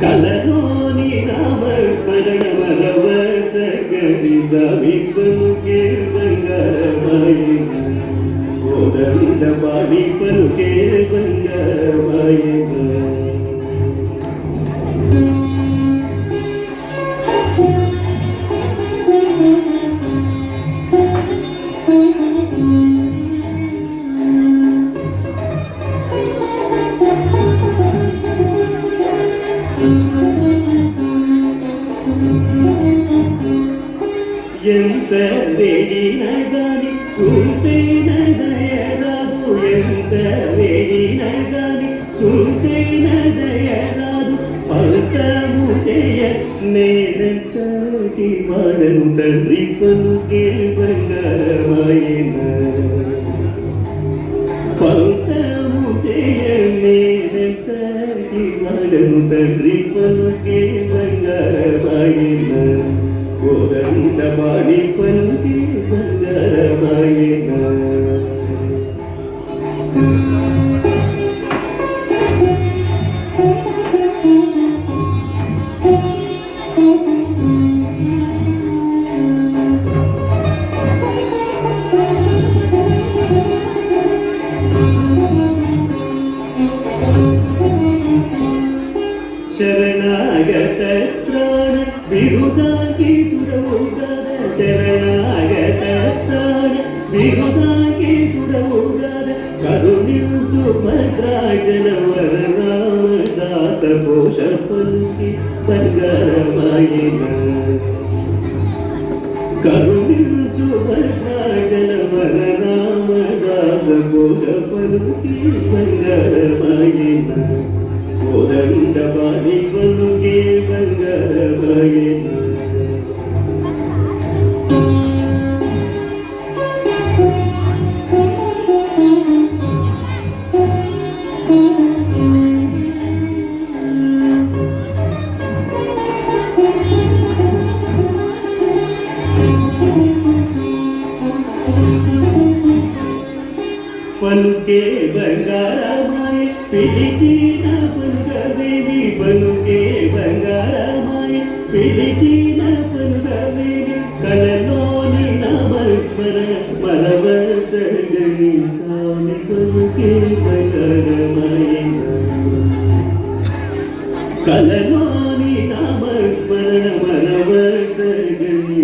కలలోని నామస్మరణ మనవచగడి సమీపము బంగారమాయి కోదండ పాడి పలుకే బంగారమాయి ఎంత వేడినగాని చూతేన దయరాదు ఎంత వేడినగాని చూతేన దయరాదు ఫలితము చేయ నేనంతటి వాడను తండ్రి పలుకే బంగారమాయన ఫలితము చేయ నేనంతటి వాడను తండ్రి పలుకే బంగారమాయన కోదండ పాడి పలుకే బంగారమాయన ಶರಣಾಗತ ತ್ರಾಣ ಬಿರುದಾಗಿ ದುಡವುದಾದ ಶರಣಾಗತ ತ್ರಾಣ ಬಿರುದಾಗಿ ದುಡವುದಾದ ಕರುಣಿಂದು ಭದ್ರಾಜನ ವರ ರಾಮದಾಸ ಪೋಷ ಪಲ್ಕಿ ಬಂಗಾರಮಾಯಿನ ಕರುಣಿಂದು ಭದ್ರಾಜನ ವರ ರಾಮದಾಸ ಪೋಷ ಪಲ್ಕಿ ಬಂಗಾರಮಾಯಿನ కోదండ పాడి పలుకే బంగారమాయన పలుకే బంగారమాయ పిలిచిన పలుకవేవి పలుకే బంగారమాయ పిలిచిన పలుకవేవి కలలోని నామస్మరణ మనవచగని స్వామి పలుకే బంగారమాయన కలలోని నామస్మరణ మనవచగని